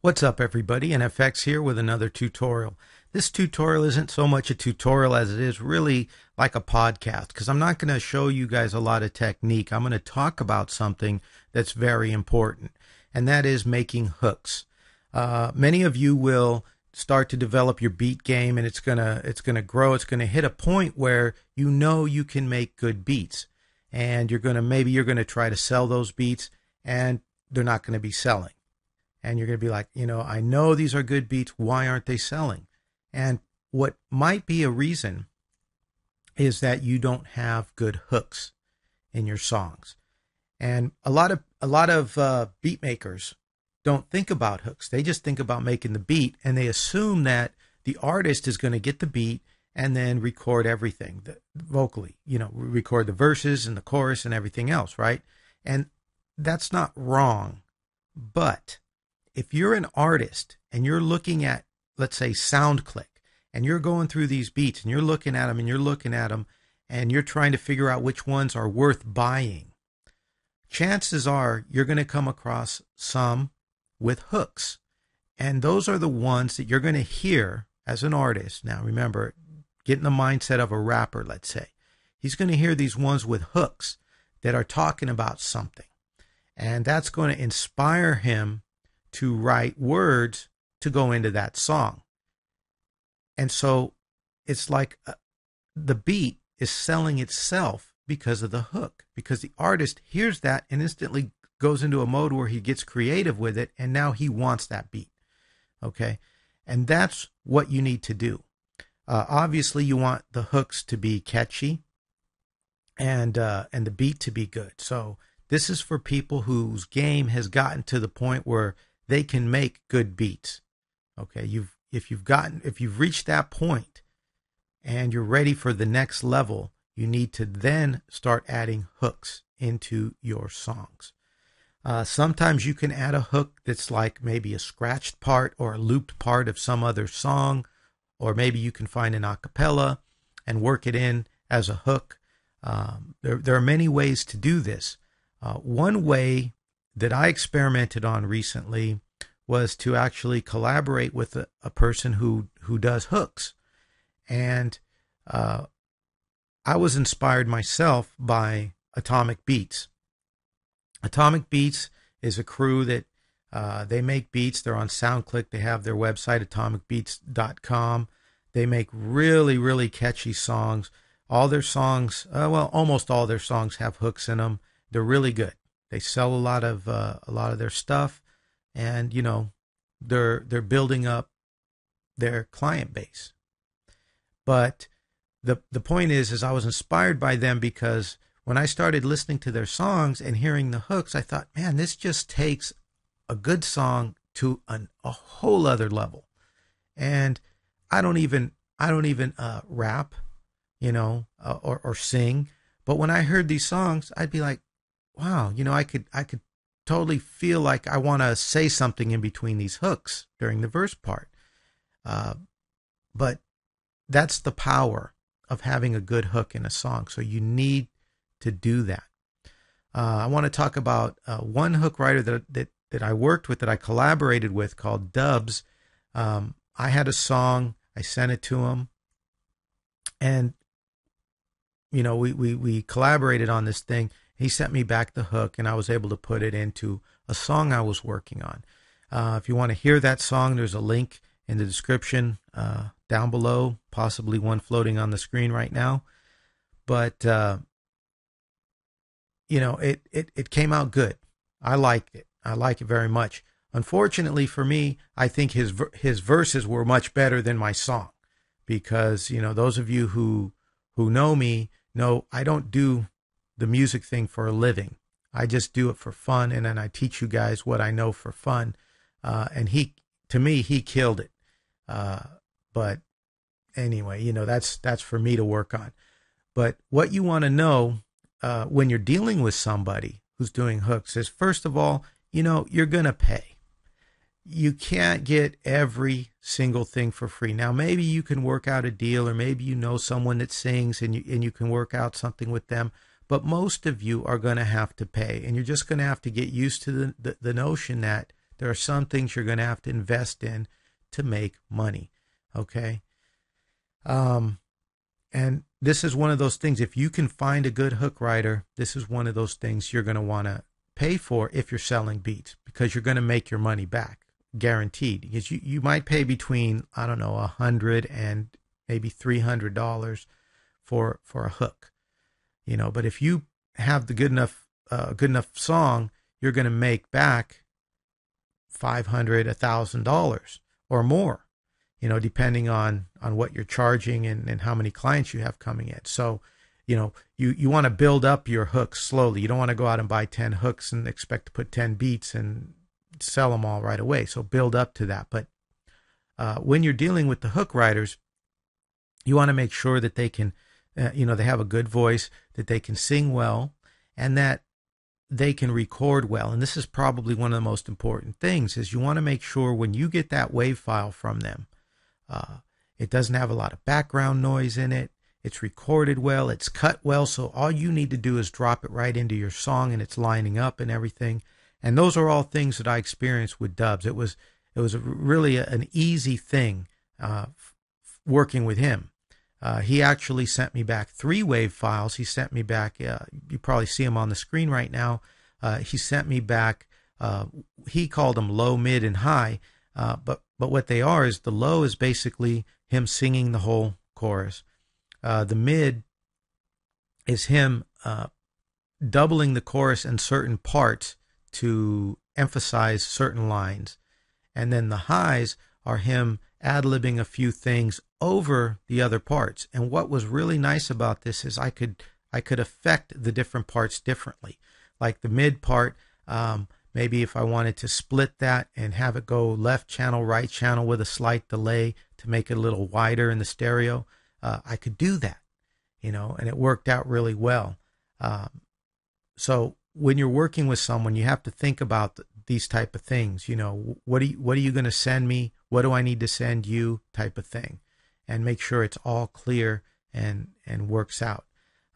What's up everybody, NFX here with another tutorial. This tutorial isn't so much a tutorial as it is really like a podcast, because I'm not going to show you guys a lot of technique. I'm going to talk about something that's very important, and that is making hooks. Many of you will start to develop your beat game, and it's gonna grow. It's gonna hit a point where you know you can make good beats, and you're gonna try to sell those beats, and they're not going to be selling. And you're going to be like, I know these are good beats. Why aren't they selling? And what might be a reason is that you don't have good hooks in your songs. And a lot of beat makers don't think about hooks. They just think about making the beat, and they assume that the artist is going to get the beat and then record everything vocally, record the verses and the chorus and everything else, right? And that's not wrong. But if you're an artist and you're looking at, let's say, SoundClick, and you're going through these beats and you're looking at them and you're looking at them and you're trying to figure out which ones are worth buying, chances are you're going to come across some with hooks. And those are the ones that you're going to hear as an artist. Now, remember, get in the mindset of a rapper, let's say. He's going to hear these ones with hooks that are talking about something. And that's going to inspire him to write words to go into that song. And so it's like the beat is selling itself because of the hook, because the artist hears that and instantly goes into a mode where he gets creative with it, and now he wants that beat. Okay? And that's what you need to do. Obviously, you want the hooks to be catchy and the beat to be good. So this is for people whose game has gotten to the point where they can make good beats. Okay, if you've reached that point and you're ready for the next level, you need to then start adding hooks into your songs. Sometimes you can add a hook that's like maybe a scratched part or a looped part of some other song, or maybe you can find an acapella and work it in as a hook. There are many ways to do this. One way that I experimented on recently was to actually collaborate with a person who does hooks. And I was inspired myself by Atomic Beats. Atomic Beats is a crew that they make beats. They're on SoundClick. They have their website, atomicbeats.com. They make really, really catchy songs. All their songs, almost all their songs have hooks in them. They're really good. They sell a lot of their stuff, and they're building up their client base. But the point is I was inspired by them because when I started listening to their songs and hearing the hooks, I thought, man, this just takes a good song to a whole other level. And I don't even rap, or sing. But when I heard these songs, I'd be like, wow, I could totally feel like I want to say something in between these hooks during the verse part. But that's the power of having a good hook in a song. So you need to do that. I want to talk about one hook writer that I worked with, that I collaborated with, called Dubs. I had a song, I sent it to him, and we collaborated on this thing. He sent me back the hook, and I was able to put it into a song I was working on. If you want to hear that song, there's a link in the description down below, possibly one floating on the screen right now. But, it came out good. I liked it. I like it very much. Unfortunately for me, I think his verses were much better than my song, because, those of you who know me know I don't do the music thing for a living. I just do it for fun, and then I teach you guys what I know for fun. And he killed it. But anyway, that's for me to work on. But what you want to know when you're dealing with somebody who's doing hooks is, first of all, you're going to pay. You can't get every single thing for free. Now, maybe you can work out a deal, or maybe someone that sings and you can work out something with them. But most of you are going to have to pay, and you're just going to have to get used to the notion that There are some things you're going to have to invest in to make money. Okay. And this is one of those things, if you can find a good hook writer, this is one of those things you're going to want to pay for if you're selling beats, because you're going to make your money back, guaranteed. Because you might pay between, I don't know, $100 and maybe $300 for a hook, but if you have the good enough song, you're going to make back $500, $1,000 or more, depending on what you're charging and how many clients you have coming in. So, you want to build up your hooks slowly. You don't want to go out and buy 10 hooks and expect to put 10 beats and sell them all right away. So build up to that. But when you're dealing with the hook writers, you want to make sure that they can, they have a good voice, that they can sing well, and that they can record well. And this is probably one of the most important things, is you want to make sure when you get that wave file from them, it doesn't have a lot of background noise in it. It's recorded well. It's cut well. So all you need to do is drop it right into your song, and it's lining up and everything. And those are all things that I experienced with Dubs. It was really an easy thing working with him. He actually sent me back 3 wave files. He sent me back, you probably see him on the screen right now. He sent me back, he called them low, mid, and high. But what they are is, the low is basically him singing the whole chorus. The mid is him doubling the chorus in certain parts to emphasize certain lines. And then the highs are him ad-libbing a few things over the other parts. And what was really nice about this is I could affect the different parts differently. Like the mid part, maybe if I wanted to split that and have it go left channel, right channel with a slight delay to make it a little wider in the stereo, I could do that, and it worked out really well. So when you're working with someone, you have to think about these type of things. What are you going to send me? What do I need to send you? Type of thing, and make sure it's all clear and works out.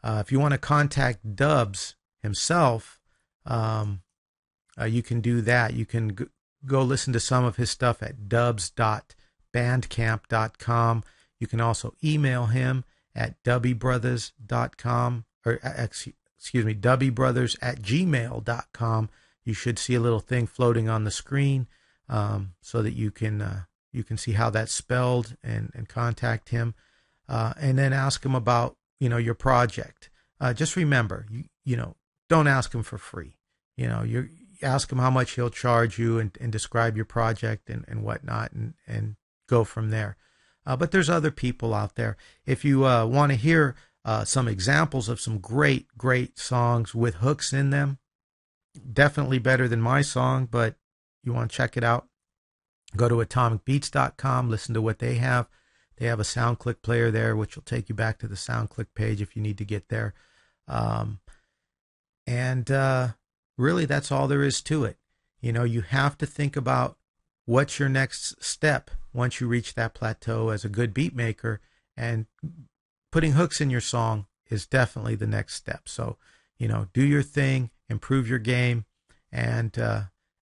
If you want to contact Dubs himself, you can do that. You can go listen to some of his stuff at dubs.bandcamp.com. You can also email him at dubbybrothers.com, or excuse me, dubbybrothers@gmail.com. You should see a little thing floating on the screen, so that you can see how that's spelled and contact him, and then ask him about your project. Just remember, don't ask him for free. You ask him how much he'll charge you, and describe your project and whatnot, and go from there. But there's other people out there. If you want to hear some examples of some great songs with hooks in them, definitely better than my song, but you want to check it out, go to atomicbeats.com, listen to what they have. They have a SoundClick player there, which will take you back to the SoundClick page if you need to get there. Really, that's all there is to it. You have to think about what's your next step once you reach that plateau as a good beat maker, and putting hooks in your song is definitely the next step. So, do your thing, improve your game, and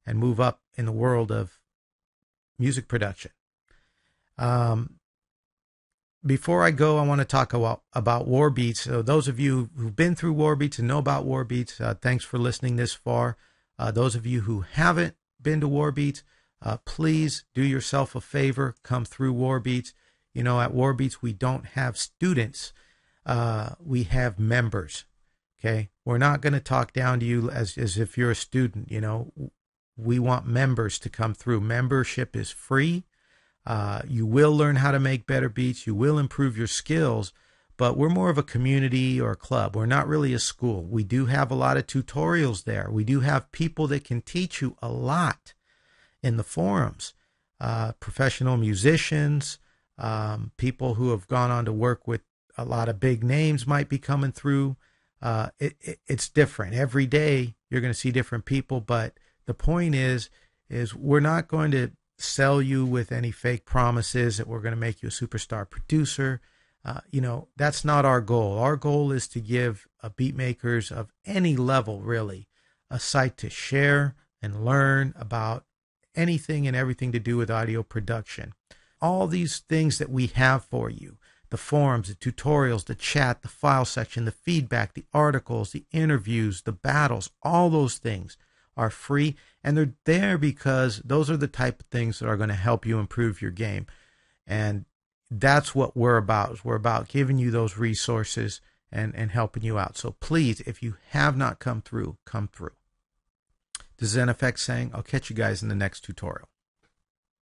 move up in the world of music production. Before I go, I want to talk about Warbeats. So those of you who've been through Warbeats and know about Warbeats, thanks for listening this far. Those of you who haven't been to Warbeats, please do yourself a favor, come through Warbeats. At Warbeats, we don't have students. We have members. Okay? We're not going to talk down to you as if you're a student. We want members to come through. Membership is free. You will learn how to make better beats. You will improve your skills, but we're more of a community or a club. We're not really a school. We do have a lot of tutorials there. We do have people that can teach you a lot in the forums. Professional musicians, people who have gone on to work with a lot of big names might be coming through. It's different. Every day you're going to see different people, but the point is we're not going to sell you with any fake promises that we're going to make you a superstar producer. That's not our goal. Our goal is to give beat makers of any level, really, a site to share and learn about anything and everything to do with audio production. All these things that we have for you, the forums, the tutorials, the chat, the file section, the feedback, the articles, the interviews, the battles, all those things are free, and they're there because those are the type of things that are going to help you improve your game. And that's what we're about. We're about giving you those resources and helping you out. So please, if you have not come through, come through. This is NFX saying, I'll catch you guys in the next tutorial.